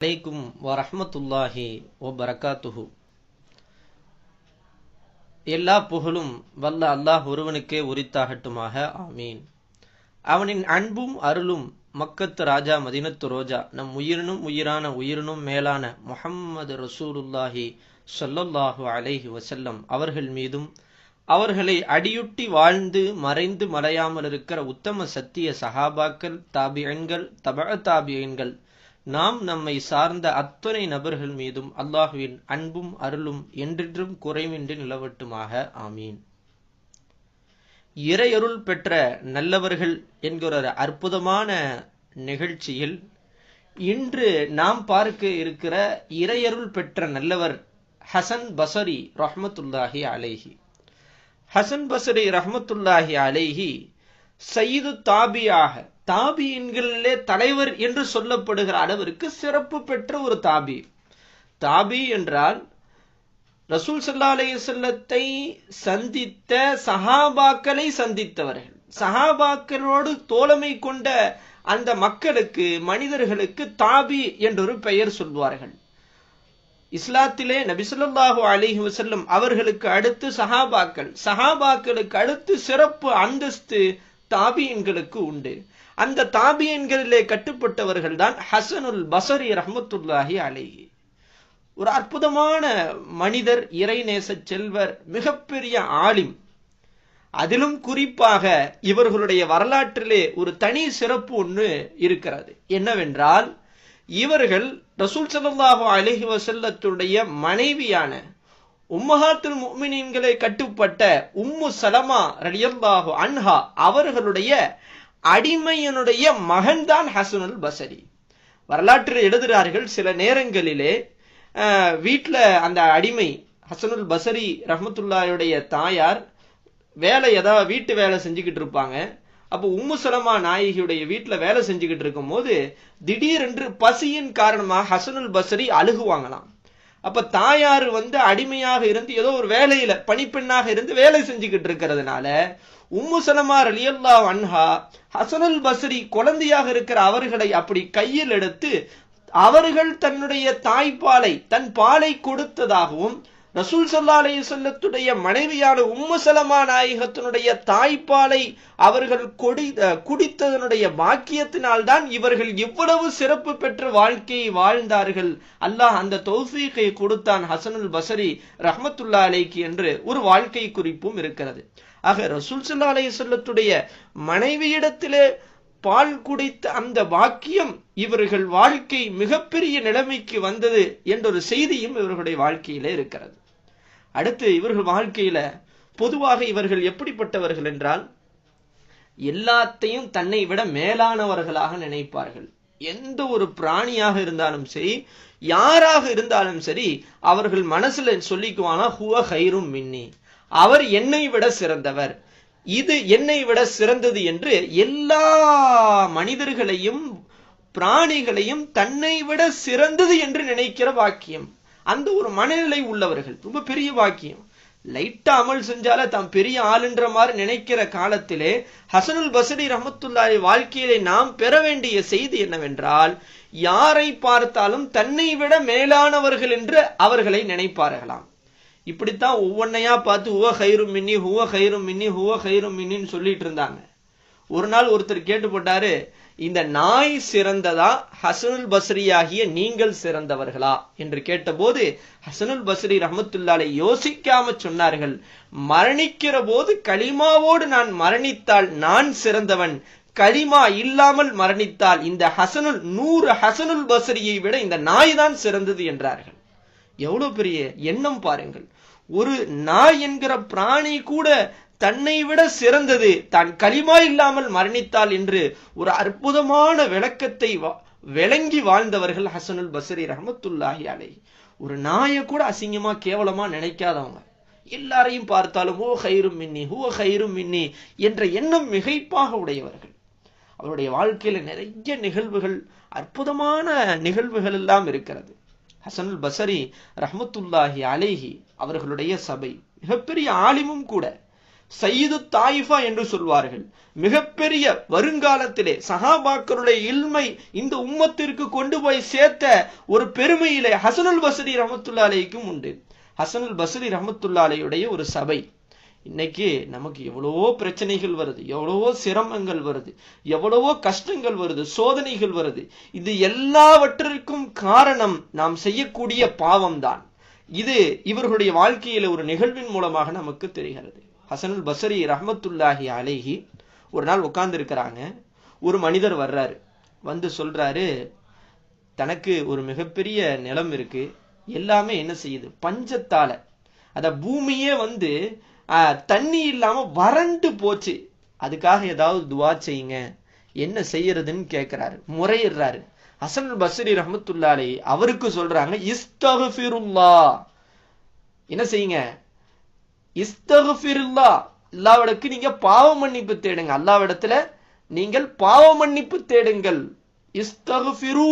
அலைக்கும் வரஹ்மத்துல்லாஹி வபரகாத்துஹு. எல்லா புகழும் வல்ல அல்லாஹ் ஒருவனுக்கே உரித்தாகட்டுமாக, ஆமீன். அவனின் அன்பும் அருளும் மக்கத்து ராஜா மதீனத்து ரோஜா நம் உயிரினும் உயிரான உயிரினும் மேலான முஹம்மது ரசூலுல்லாஹி ஸல்லல்லாஹு அலைஹி வஸல்லம் அவர்கள் மீதும், அவர்களை அடியுட்டி வாழ்ந்து மறைந்து மறையாமல் இருக்கிற உத்தம சத்திய சஹாபாக்கள், தாபியன்கள், தபஅ தாபியன்கள், நாம் நம்மை சார்ந்த அத்தனை நபர்கள் மீதும் அல்லாஹுவின் அன்பும் அருளும் என்றென்றும் குறைவின்றி நிலவட்டுமாக, ஆமீன். இறையருள் பெற்ற நல்லவர்கள் என்கிற ஒரு அற்புதமான நிகழ்ச்சியில் இன்று நாம் பார்க்க இருக்கிற இறையருள் பெற்ற நல்லவர் ஹசன் பஸரி ரஹ்மத்துல்லாஹி அலைஹி. ஹசன் பஸரி ரஹ்மத்துல்லாஹி அலைஹி சய்யிது தாபியாக, தாபியின்களிலே தலைவர் என்று சொல்லப்படுகிற அளவிற்கு சிறப்பு பெற்ற ஒரு தாபி. தாபி என்றால் ரசூல் ஸல்லல்லாஹு அலைஹி வஸல்லத்தை சந்தித்த சஹாபாக்களை சந்தித்தவர்கள். சஹாபாக்களோடு தோழமை கொண்ட அந்த மக்களுக்கு, மனிதர்களுக்கு தாபி என்றொரு பெயர் சொல்வார்கள். இஸ்லாத்திலே நபி ஸல்லல்லாஹு அலைஹி வஸல்லம் அவர்களுக்கு அடுத்து சஹாபாக்கள், சஹாபாக்களுக்கு அடுத்து சிறப்பு அந்தஸ்து தாபியன்களுக்கு உண்டு. அந்த தாபியன்களிலே கட்டுப்பட்டவர்கள் தான் ஹசனுல் பஸரி ரஹ்மத்துல்லாஹி அலைஹி. ஒரு அற்புதமான மனிதர், இறைநேச செல்வர், மிகப்பெரிய ஆலிம். அதிலும் குறிப்பாக இவர்களுடைய வரலாற்றிலே ஒரு தனி சிறப்பு ஒன்று இருக்கிறது. என்னவென்றால், இவர்கள் ரசூல் ஸல்லல்லாஹு அலைஹி வஸல்லத்துடைய மனைவியான உம்மஹாத்துல் முஃமினீன்களை கட்டுப்பட்ட உம்மு சலமா ரலியல்லாஹு அன்ஹா அவர்களுடைய அடிமையனுடைய மகன்தான் ஹசனுல் பஸரி. வரலாற்றில் எழுதுகிறார்கள், சில நேரங்களிலே வீட்டுல அந்த அடிமை ஹசனுல் பஸரி ரஹ்மத்துல்லாஹியுடைய தாயார் ஏதாவது வீட்டு வேலை செஞ்சுக்கிட்டு இருப்பாங்க. அப்போ உம்மு சலமா நாயகியுடைய வீட்டுல வேலை செஞ்சுக்கிட்டு இருக்கும் போது திடீரென்று பசியின் காரணமாக ஹசனுல் பஸரி அழுகுவாங்களாம். அப்ப தாயார் அடிமையாக இருந்து ஏதோ ஒரு வேலையில பணிப்பெண்ணாக இருந்து வேலை செஞ்சுக்கிட்டு இருக்கிறதுனால உம்மு சலமா ரலியல்லாஹு அன்ஹா ஹசனுல் பஸரி குழந்தையாக இருக்கிற அவர்களை அப்படி கையில் எடுத்து அவர்கள் தன்னுடைய தாய்ப்பாலை, தன் பாலை கொடுத்ததாகவும், ரசூல் ஸல்லல்லாஹு அலைஹி வஸல்லத்துடைய மனைவியான உம்மு சலமா நாயகத்தினுடைய தாய்ப்பாலை அவர்கள் குடித்ததனுடைய பாக்கியத்தினால்தான் இவர்கள் இவ்வளவு சிறப்பு பெற்ற வாழ்க்கையை வாழ்ந்தார்கள். அல்லாஹ் அந்த தௌஃபீகை கொடுத்தான் ஹசனுல் பஸரி ரஹ்மத்துல்லாஹி அலைஹி என்று ஒரு வாழ்க்கை குறிப்பும் இருக்கிறது. ஆக ரசூல் ஸல்லல்லாஹு அலைஹி வஸல்லத்துடைய மனைவியிடத்திலே பால் குடித்த அந்த பாக்கியம் இவர்கள் வாழ்க்கை மிகப்பெரிய நிலைமைக்கு வந்தது என்ற ஒரு செய்தியும் இவர்களுடைய வாழ்க்கையிலே இருக்கிறது. அடுத்து இவர்கள் வாழ்க்கையில பொதுவாக இவர்கள் எப்படிப்பட்டவர்கள் என்றால், எல்லாத்தையும் தன்னை விட மேலானவர்களாக நினைப்பார்கள். எந்த ஒரு பிராணியாக இருந்தாலும் சரி, யாராக இருந்தாலும் சரி, அவர்கள் மனசுல சொல்லிக்குவானா, ஹுவ ஹைரும் மின்னி, அவர் என்னை விட சிறந்தவர், இது என்னை விட சிறந்தது என்று எல்லா மனிதர்களையும் பிராணிகளையும் தன்னை விட சிறந்தது என்று நினைக்கிற வாக்கியம். அந்த ஒரு மனநிலை உள்ளவர்கள் ரொம்ப பெரிய வாக்கியம். லைட்டா அமல் செஞ்சால தாம் பெரிய ஆளுன்ற மாதிரி நினைக்கிற காலத்திலே ஹசனுல் பஸரி ரஹ்மத்துல்லாஹி வாழ்க்கையிலே நாம் பெற வேண்டிய செய்தி என்னவென்றால், யாரை பார்த்தாலும் தன்னை விட மேலானவர்கள் என்று அவர்களை நினைப்பார்களாம். இப்படித்தான் ஒவ்வொன்னையா பார்த்து ஹுவ ஹைரும் மின்னி, ஹுவ ஹைரும் மின்னி, ஹுவ ஹைரும் மின்னின்னு சொல்லிட்டு இருந்தாங்க. ஒரு நாள் ஒருத்தர் கேட்டு போட்டாரு, இந்த நாய் சிறந்ததா, ஹசனுல் பஸரி ஆகிய நீங்கள் சிறந்தவர்களா என்று கேட்டபோது ஹசனுல் பஸரி ரஹ்மத்துல்லாஹி அலைஹி யோசிக்காம சொன்னார்கள், மரணிக்கிற போது கலிமாவோடு நான் மரணித்தால் நான் சிறந்தவன், கலிமா இல்லாமல் மரணித்தால் இந்த 100 ஹசனுல் பஸரியை விட இந்த நாய் தான் சிறந்தது என்றார்கள். எவ்வளவு பெரிய எண்ணம் பாருங்கள். ஒரு நாய் என்கிற பிராணி கூட தன்னை விட சிறந்தது, தான் கலிமா இல்லாமல் மரணித்தால் என்று ஒரு அற்புதமான விளக்கத்தை விளங்கி வாழ்ந்தவர்கள் ஹசனுல் பஸரி ரஹ்மத்துல்லாஹி அலைஹி. ஒரு நாயை கூட அசிங்கமா கேவலமா நினைக்காதவங்க, எல்லாரையும் பார்த்தாலும் ஹோ ஹைரும் மின்னி, ஹுவ ஹைரும் மின்னி என்ற எண்ணம் மிகைப்பாக உடையவர்கள். அவருடைய வாழ்க்கையில நிறைய நிகழ்வுகள், அற்புதமான நிகழ்வுகள் எல்லாம் இருக்கிறது. ஹசனுல் பஸரி ரஹ்மத்துல்லாஹி அலைஹி அவர்களுடைய சபை மிகப்பெரிய ஆலிமும் கூட. சையது தாயிஃபா என்று சொல்வார்கள். மிகப்பெரிய வருங்காலத்திலே சஹாபாக்களுடைய இல்மை இந்த உம்மத்திற்கு கொண்டு போய் சேர்த்த ஒரு பெருமையிலே ஹசனுல் பஸ்ரி ரஹ்மத்துல்லாஹி அலைஹிக்கும் உண்டு. ஹசனுல் பஸ்ரி ரஹ்மத்துல்லாஹி அலைஹியுடைய ஒரு சபை. இன்னைக்கு நமக்கு எவ்வளவோ பிரச்சனைகள் வருது, எவ்வளவோ சிரமங்கள் வருது, எவ்வளவோ கஷ்டங்கள் வருது, சோதனைகள் வருது. இது எல்லாவற்றிற்கும் காரணம் நாம் செய்யக்கூடிய பாவம் தான். இது இவர்களுடைய வாழ்க்கையில ஒரு நிகழ்வின் மூலமாக நமக்கு தெரிகிறது. ஹசனுல் பஸ்ரி ரஹ்மத்துல்லாஹி அலைஹி ஒரு நாள் உட்கார்ந்து இருக்கிறாங்க. ஒரு மனிதர் வர்றாரு, வந்து சொல்றாரு, தனக்கு ஒரு மிகப்பெரிய நிலம் இருக்கு, எல்லாமே என்ன செய்யுது, பஞ்சத்தால அத பூமியே வந்து தண்ணி இல்லாம வறண்டு போச்சு, அதுக்காக ஏதாவது துவா செய்யுங்க, என்ன செய்யறதுன்னு கேட்கிறாரு, முறையிடுறாரு. ஹசனுல் பஸ்ரி ரஹ்மத்துல்லாஹி அலைஹி அவருக்கு சொல்றாங்க, இஸ்தக்ஃபிருல்லாஹ், என்ன செய்யுங்க, இஸ்தக்ஃபிருல்லாஹ், அல்லாஹ்விடக்கு நீங்க பாவ மன்னிப்பு தேடுங்க, அல்லாஹ்விடத்துல நீங்கள் பாவ மன்னிப்பு தேடுங்கள். இஸ்தக்ஃபிரு,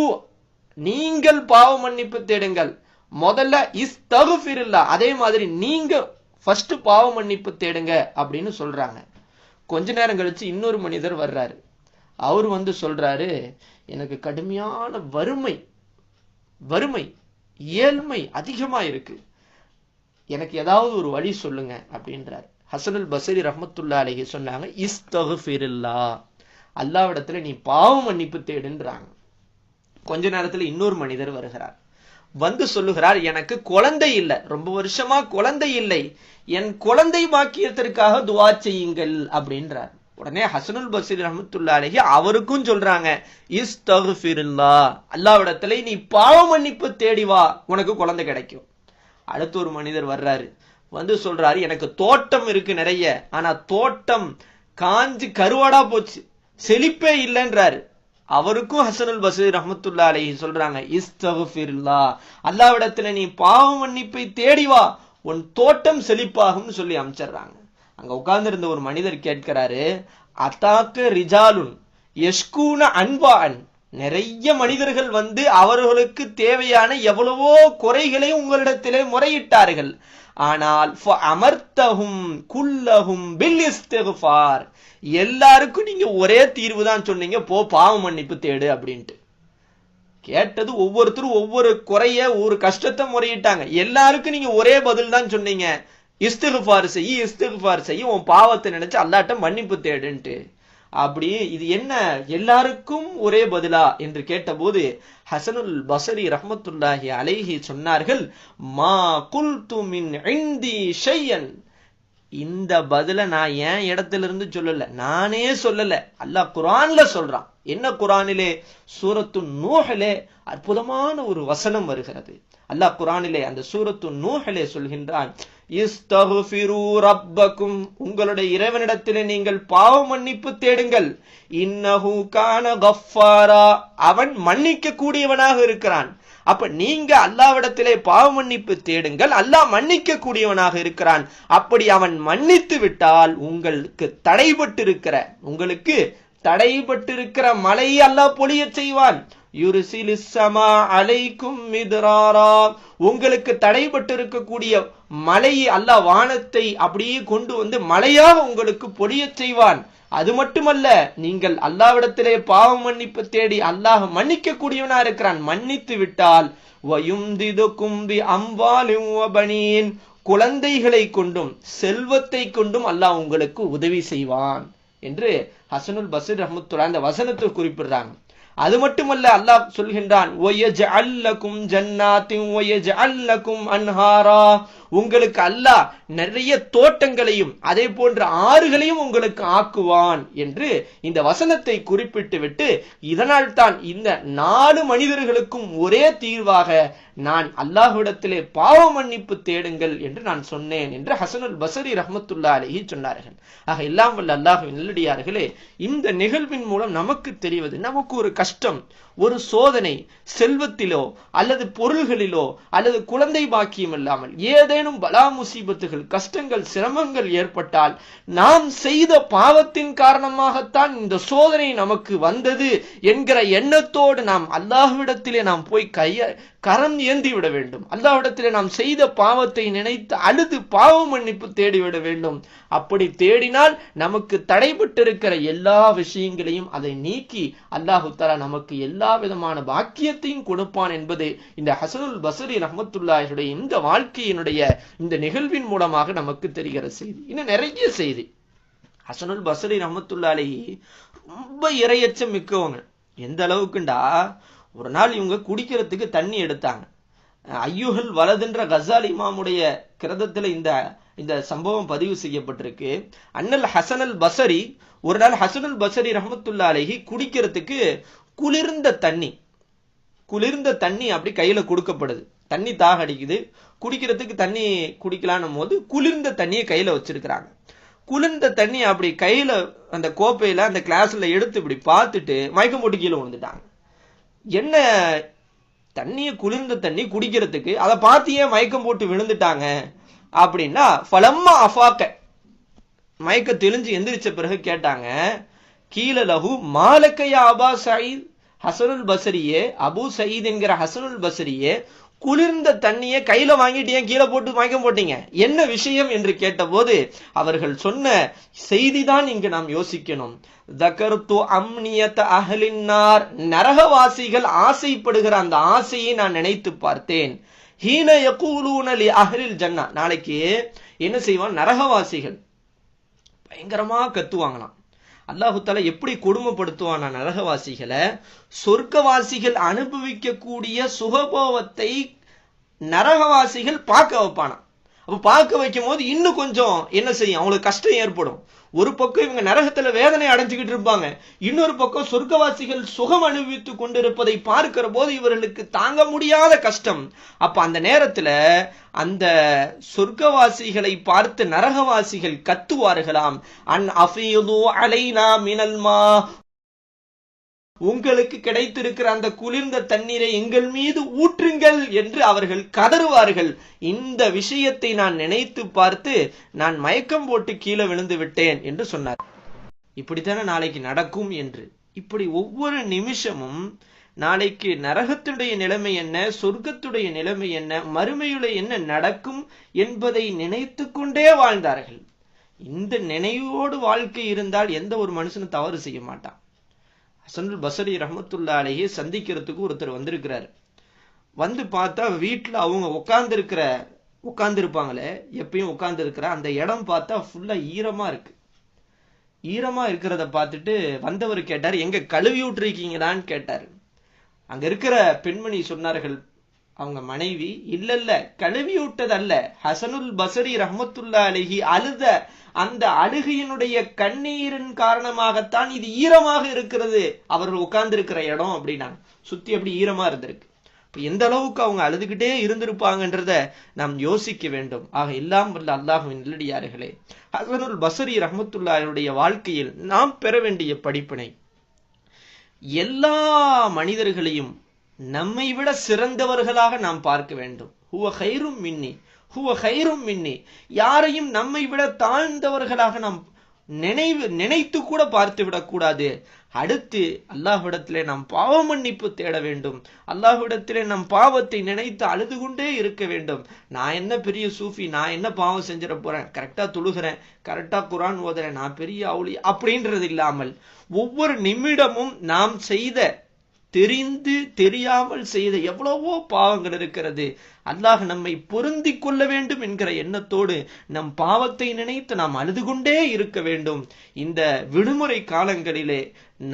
நீங்கள் பாவ மன்னிப்பு தேடுங்கள். முதல்ல இஸ்தக்ஃபிருல்லாஹ், அதே மாதிரி நீங்க ஃபர்ஸ்ட் பாவ மன்னிப்பு தேடுங்க அப்படின்னு சொல்றாங்க. கொஞ்ச நேரம் கழிச்சு இன்னொரு மனிதர் வர்றாரு. அவர் வந்து சொல்றாரு, எனக்கு கடுமையான வறுமை ஏழ்மை அதிகமா இருக்கு, எனக்கு ஏதாவது ஒரு வழி சொல்லுங்க அப்படின்றாரு. ஹசனுல் பஸ்ரி ரஹ்மத்துல்லாஹி அலைஹி சொன்னாங்க, இஸ்தக்ஃபிருல்லாஹ், அல்லாஹ்விடத்துல நீ பாவ மன்னிப்பு தேடுன்றாங்க. கொஞ்ச நேரத்துல இன்னொரு மனிதர் வருகிறார். வந்து சொல்லுகிறார், எனக்கு குழந்தை இல்லை, ரொம்ப வருஷமா குழந்தை இல்லை, என் குழந்தை பாக்கியத்திற்காக துஆ செய்யுங்கள் அப்படின்றார். உடனே ஹசனுல் பஸ்ரி ரஹ்மத்துல்லாஹி அலைஹி அவருக்கும் சொல்றாங்க, இஸ்தக்ஃபிருல்லாஹ், அல்லாஹ்விடத்துல நீ பாவ மன்னிப்பு தேடி வா, உனக்கு குழந்தை கிடைக்கும். அடுத்து ஒரு மனிதர் வர்றாரு, வந்து சொல்றாரு, எனக்கு தோட்டம் இருக்கு நிறைய, ஆனா தோட்டம் காஞ்சு கருவாடா போச்சு, செழிப்பே இல்லைன்றாரு. அவருக்கும் ஹசனுல் பஸ்ரி ரஹ்மத்துல்லாஹி அலைஹி சொல்றாங்க, இஸ்தக்ஃபிருல்லாஹ், அல்லாஹ்விடத்துல நீ பாவ மன்னிப்பை தேடி வா, உன் தோட்டம் செழிப்பாகும்னு சொல்லி அமைச்சிடுறாங்க. அங்க உட்கார்ந்து இருந்த ஒரு மனிதர் கேட்கிறாரு, அத்தாக்கு ரிஜாலுன் யஷ்கூன அன்வான், நிறைய மனிதர்கள் வந்து அவர்களுக்கு தேவையான எவ்வளவோ குறைகளை உங்களிடத்திலே முறையிட்டார்கள், ஆனால் அமர்த்தஹும் குல்லஹும் பில் இஸ்திக்ஃபார், எல்லாருக்கும் நீங்க ஒரே தீர்வு தான் சொன்னீங்க, போ பாவ மன்னிப்பு தேடு அப்படின்ட்டு. கேட்டது ஒவ்வொருத்தரும் ஒவ்வொரு குறைய ஒரு கஷ்டத்தை முறையிட்டாங்க, எல்லாருக்கும் நீங்க ஒரே பதில் தான் சொன்னீங்க, இஸ்திக்ஃபார் செய்ய, உன் பாவத்தை நினைச்சு அல்லாஹ்ட்ட மன்னிப்பு தேடுன்ட்டு. அப்படி இது என்ன எல்லாருக்கும் ஒரே பதிலா என்று கேட்டபோது ஹசனுல் பஸ்ரி ரஹ்மத்துல்லாஹி அலைஹி சொன்னார்கள், மா குல்து மின் இந்தி ஷையன், இந்த பதில நான் என் இடத்துல இருந்து சொல்லல, நானே சொல்லல, அல்லாஹ் குர்ஆன்ல சொல்றான். என்ன குர்ஆனிலே? சூரத்து நூஹ்லே அற்புதமான ஒரு வசனம் வருகிறது. அல்லாஹ் குர்ஆனிலே அந்த சூரத்து நூஹ்லே சொல்கின்றான், இஸ்தக்ஃபிரு ரப்பக்கும், உங்களுடைய இறைவனிடத்திலே நீங்கள் பாவ மன்னிப்பு தேடுங்கள், இன்னஹு கான கஃபாரா, அவன் மன்னிக்க கூடியவனாக இருக்கிறான். அப்ப நீங்க அல்லாஹ்விடத்திலே பாவ மன்னிப்பு தேடுங்கள், அல்லாஹ் மன்னிக்க கூடியவனாக இருக்கிறான். அப்படி அவன் மன்னித்து விட்டால் உங்களுக்கு தடைபட்டிருக்கிற மழையை அல்லாஹ் பொழிய செய்வான். யுர்சிலிஸ் ஸமா அலைக்கும் மித்ராரா, உங்களுக்கு தடைபட்டிருக்கக்கூடிய மழையை அல்லாஹ் வானத்தை அப்படியே கொண்டு வந்து மழையாக உங்களுக்கு பொழிய செய்வான். அது மட்டுமல்ல, நீங்கள் அல்லாஹ்விடத்திலே பாவ மன்னிப்பு தேடி அல்லாஹ் மன்னிக்க கூடியவனா இருக்கிறான். மன்னித்து விட்டால் வயும்திதுகும் பி அம்வாலின் வ பனீன், குழந்தைகளை கொண்டும் செல்வத்தை கொண்டும் அல்லாஹ் உங்களுக்கு உதவி செய்வான் என்று ஹசனுல் பஸ்ரி ரஹ்மத்துல்லாஹி அந்த வசனத்தை குறிப்பிடுறாங்க. அது மட்டுமல்ல, அல்லாஹ் சொல்கின்றான், வயஜஅல் லகும் ஜன்னாத்தின் வயஜஅல் லகும் அன்ஹாரா, உங்களுக்கு அல்லாஹ் நிறைய தோட்டங்களையும் அதே போன்ற ஆறுகளையும் உங்களுக்கு ஆக்குவான் என்று இந்த வசனத்தை குறிப்பிட்டு விட்டு, இதனால் தான் இந்த 4 மனிதர்களுக்கும் ஒரே தீர்வாக நான் அல்லாஹ்விடத்திலே பாவ மன்னிப்பு தேடுங்கள் என்று நான் சொன்னேன் என்று ஹசனுல் பஸ்ரி ரஹ்மத்துல்லாஹி அலைஹி சொன்னார்கள். ஆக எல்லாம் வல்ல அல்லாஹ்வின் நல்லடியார்களே, இந்த நிகழ்வின் மூலம் நமக்கு தெரிவது, நமக்கு ஒரு கஷ்டம், ஒரு சோதனை, செல்வத்திலோ அல்லது பொருள்களிலோ அல்லது குழந்தை பாக்கியம் இல்லாமல் ஏதேனும் ஏதேனும் பலா முசீபத்துகள், கஷ்டங்கள், சிரமங்கள் ஏற்பட்டால் நாம் செய்த பாவத்தின் காரணமாகத்தான் இந்த சோதனை நமக்கு வந்தது என்கிற எண்ணத்தோடு நாம் அல்லாஹ்விடத்திலே நாம் போய் கரம் ஏந்தி விட வேண்டும். அல்லாஹ்விடத்திலே நாம் செய்த பாவத்தை நினைத்து அழுது பாவ மன்னிப்பு தேடிவிட வேண்டும். அப்படி தேடினால் நமக்கு தடைபட்டிருக்கிற எல்லா விஷயங்களையும் அதை நீக்கி அல்லாஹு தஆலா நமக்கு எல்லா விதமான பாக்கியத்தையும் கொடுப்பான் என்பது இந்த ஹஸனுல் பஸ்ரி ரஹ்மத்துல்லாஹியுடைய இந்த வாழ்க்கையினுடைய இந்த நிகழ்வின் மூலமாக நமக்கு தெரிகிற செய்தி. இன்னும் நிறைய செய்தி. ஹஸனுல் பஸ்ரி ரஹ்மத்துல்லாஹி அலைஹி ரொம்ப இறையச்சம் மிக்கவங்க. எந்த அளவுக்குண்டா, ஒரு நாள் இவங்க குடிக்கிறதுக்கு தண்ணி எடுத்தாங்க. ஐயுஹல் வலதுன்ற கசால் இமாமுடைய கிரதத்துல இந்த சம்பவம் பதிவு செய்யப்பட்டிருக்கு. அண்ணல் ஹஸனுல் பஸ்ரி ஒரு நாள் ஹஸனுல் பஸ்ரி ரஹ்மத்துல்லாஹி அலைஹி குடிக்கிறதுக்கு குளிர்ந்த தண்ணி அப்படி கையில கொடுக்கப்படுது. தண்ணி தாக அடிக்குது, குடிக்கிறதுக்கு தண்ணி குடிக்கலான்னும் போது குளிர்ந்த தண்ணியை கையில வச்சிருக்கிறாங்க. குளிர்ந்த தண்ணி அப்படி கையில அந்த கோப்பையில அந்த கிளாஸ்ல எடுத்து இப்படி பார்த்துட்டு மயக்கம் போட்டு கீழே விழுந்துட்டாங்க. என்ன தண்ணிய குளிர்ந்த தண்ணி குடிக்கிறதுக்கு அதை பார்த்தியே மயக்கம் போட்டு விழுந்துட்டாங்க அப்படின்னா, ஃபலம்மா அஃபாக்க மயக்க தெளிஞ்சு எந்திரிச்ச பிறகு கேட்டாங்க, கீழ லஹு மாலக்கையா அபா சயீத், ஹஸனுல் பஸ்ரியே, அபு சயீத் என்கிற ஹஸனுல் பஸ்ரியே, குளிர்ந்த தண்ணியை கையில வாங்கிட்டு ஏன் கீழே போட்டு மயக்கம் போட்டீங்க, என்ன விஷயம் என்று கேட்டபோது அவர்கள் சொன்ன செய்திதான் இங்கு நாம் யோசிக்கணும். தகர்து அம்னியத அஹ்லின் நார், நரகவாசிகள் ஆசைப்படுகிற அந்த ஆசையை நான் நினைத்து பார்த்தேன். ஹீன யகூலூன லி அஹ்லில் ஜன்னா, நாளைக்கு என்ன செய்வான், நரகவாசிகள் பயங்கரமா கத்துவாங்களாம். அல்லாஹு தஆலா எப்படி கொடுமைப்படுத்துவானா நரகவாசிகளை, சொர்க்கவாசிகள் அனுபவிக்க கூடிய சுகபோகத்தை நரகவாசிகள் பார்க்க வைப்பானா. அப்ப பார்க்க வைக்கும் போது இன்னும் கொஞ்சம் என்ன செய்யும், அவங்களுக்கு கஷ்டம் ஏற்படும். ஒரு பக்கம் இவங்க நரகத்துல வேதனை அடைஞ்சுக்கிட்டு இருப்பாங்க, இன்னொரு பக்கம் சொர்க்கவாசிகள் சுகம் அனுபவித்துக் கொண்டிருப்பதை பார்க்கிற போது இவர்களுக்கு தாங்க முடியாத கஷ்டம். அப்ப அந்த நேரத்துல அந்த சொர்க்கவாசிகளை பார்த்து நரகவாசிகள் கத்துவார்களாம், அன் அஃபீது அலைனா மினல் மா, உங்களுக்கு கிடைத்திருக்கிற அந்த குளிர்ந்த தண்ணீரை எங்கள் மீது ஊற்றுங்கள் என்று அவர்கள் கதறுவார்கள். இந்த விஷயத்தை நான் நினைத்து பார்த்து நான் மயக்கம் போட்டு கீழே விழுந்து விட்டேன் என்று சொன்னார். இப்படித்தானே நாளைக்கு நடக்கும் என்று. இப்படி ஒவ்வொரு நிமிஷமும் நாளைக்கு நரகத்துடைய நிலைமை என்ன, சொர்க்கத்துடைய நிலைமை என்ன, மறுமையுள்ள என்ன நடக்கும் என்பதை நினைத்து கொண்டே வாழ்ந்தார்கள். இந்த நினைவோடு வாழ்க்கை இருந்தால் எந்த ஒரு மனுஷனும் தவறு செய்ய மாட்டான். ஹஸனுல் பஸ்ரி ரஹ்மத்துல்லாஹி அலைஹி சந்திக்கிறதுக்கு ஒருத்தர் வந்திருக்கிறார். வந்து பார்த்தா வீட்டுல அவங்க உட்கார்ந்துருப்பாங்களே, எப்பயும் உட்கார்ந்து இருக்கிற அந்த இடம் பார்த்தா ஃபுல்லா ஈரமா இருக்கு. ஈரமா இருக்கிறத பார்த்துட்டு வந்தவர் கேட்டார், எங்க கழுவி விட்டுருக்கீங்களான்னு கேட்டாரு. அங்க இருக்கிற பெண்மணி சொன்னார்கள், அவங்க மனைவி, இல்ல கழுவி விட்டதல்ல, ஹஸனுல் பஸ்ரி ரஹ்மத்துல்லாஹி அலைஹி அழுத அந்த அழுகையினுடைய கண்ணீரின் காரணமாகத்தான் இது ஈரமாக இருக்கிறது, அவர்கள் உட்கார்ந்து இருக்கிற இடம் அப்படின்னா சுத்தி அப்படி ஈரமா இருந்திருக்கு. இப்ப எந்த அளவுக்கு அவங்க அழுதுகிட்டே இருந்திருப்பாங்கன்றத நாம் யோசிக்க வேண்டும். ஆக எல்லாம் வல்ல அல்லாஹ்வின் நல்லடியார்களே, ஹஸனுல் பஸ்ரி ரஹ்மத்துல்லாஹியுடைய வாழ்க்கையில் நாம் பெற வேண்டிய படிப்பினை, எல்லா மனிதர்களையும் நம்மை விட சிறந்தவர்களாக நாம் பார்க்க வேண்டும். ஹுவ கைரும் மின்னி, ஹுவ கைரும் மின்னி, யாரையும் நம்மை விட தாழ்ந்தவர்களாக நாம் நினைத்து கூட பார்த்து விடக்கூடாது. அடுத்து அல்லாஹ்விடத்திலே நாம் பாவ மன்னிப்பு தேட வேண்டும். அல்லாஹ்விடத்திலே நம் பாவத்தை நினைத்து அழுது கொண்டே இருக்க வேண்டும். நான் என்ன பெரிய சூஃபி, நான் என்ன பாவம் செஞ்சிட போறேன், கரெக்டா தொழுகிறேன், கரெக்டா குர்ஆன் ஓதுறேன், நான் பெரிய அவுலி அப்படின்றது இல்லாமல் ஒவ்வொரு நிமிடமும் நாம் செய்த, தெரிந்து தெரியாமல் செய்த எவ்வளவோ பாவங்கள் இருக்கிறது. அல்லாஹ் நம்மை பொருந்தி கொள்ள வேண்டும் என்கிற எண்ணத்தோடு நம் பாவத்தை நினைத்து நாம் அழுது கொண்டே இருக்க வேண்டும். இந்த விடுமுறை காலங்களிலே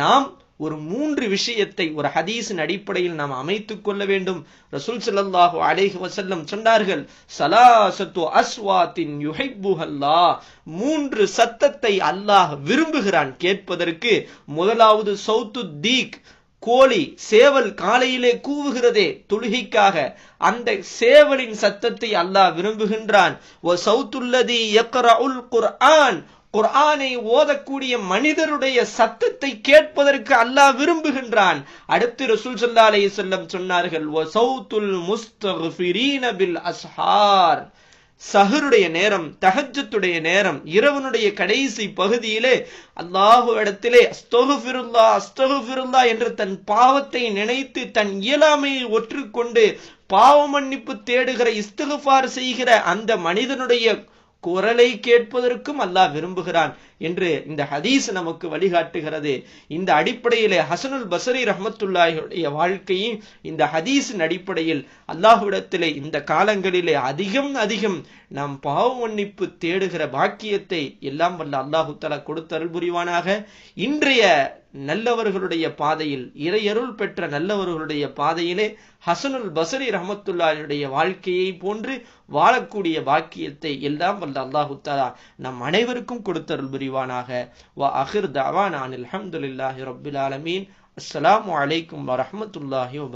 நாம் ஒரு 3 விஷயத்தை ஒரு ஹதீஸின் அடிப்படையில் நாம் அமைத்துக் கொள்ள வேண்டும். ரசூல் ஸல்லல்லாஹு அலைஹி வஸல்லம் சொன்னார்கள், ஸலாஸத்து அஸ்வாத்தின் யுஹிப்புஹல்லாஹ், 3 சத்தத்தை அல்லாஹ் விரும்புகிறான் கேட்பதற்கு. முதலாவது சௌத்து தீக், கோழி சேவல் காலையிலே கூவுகிறதே தொழுகைக்காக, அந்த சேவலின் சத்தத்தை அல்லாஹ் விரும்புகின்றான். வ சௌத்துல்லதி யக்ரஉல் குர்ஆன், குர்ஆனை ஓதக்கூடிய மனிதருடைய சத்தத்தை கேட்பதற்கு அல்லாஹ் விரும்புகின்றான். அடுத்து ரசூல் ஸல்லல்லாஹு அலைஹி வஸல்லம் சொன்னார்கள், வ சௌத்துல் முஸ்தக்ஃபிரீன பில் அஸ்ஹார், சஹருடைய நேரம், தஹஜ்ஜுடைய நேரம், இரவனுடைய கடைசி பகுதியிலே அல்லாஹு இடத்திலே அஸ்தகுஃபிருல்லா அஸ்தகுஃபிருல்லா என்று தன் பாவத்தை நினைத்து தன் இயலாமையை ஒற்றுக்கொண்டு பாவ மன்னிப்பு தேடுகிற, இஸ்திக்ஃபார் செய்கிற அந்த மனிதனுடைய குரலை கேட்பதற்கும் அல்லாஹ் விரும்புகிறான் என்று இந்த ஹதீஸ் நமக்கு வழிகாட்டுகிறது. இந்த அடிப்படையிலே ஹசனுல் பஸ்ரி ரஹ்மத்துல்லாஹியுடைய வாழ்க்கையை இந்த ஹதீஸின் அடிப்படையில் அல்லாஹ்விடத்திலே இந்த காலங்களிலே அதிகம் நாம் பாவ மன்னிப்பு தேடுகிற பாக்கியத்தை எல்லாம் வல்ல அல்லாஹு தஆலா கொடுத்தருள் புரிவானாக. இன்றைய நல்லவர்களுடைய பாதையில், இறையருள் பெற்ற நல்லவர்களுடைய பாதையிலே ஹசனுல் பஸ்ரி ரஹ்மத்துல்லாஹியுடைய வாழ்க்கையை போன்று வாழக்கூடிய பாக்கியத்தை எல்லாம் வல்ல அல்லாஹு தஆலா நம் அனைவருக்கும் கொடுத்தருள் புரிவானாக. வ ஆகிர் தஅவானா அல்ஹம்துலில்லாஹி ரப்பில் ஆலமீன். அஸ்ஸலாமு அலைக்கும் வரஹ்மத்துல்லாஹி வபரகாத்துஹு.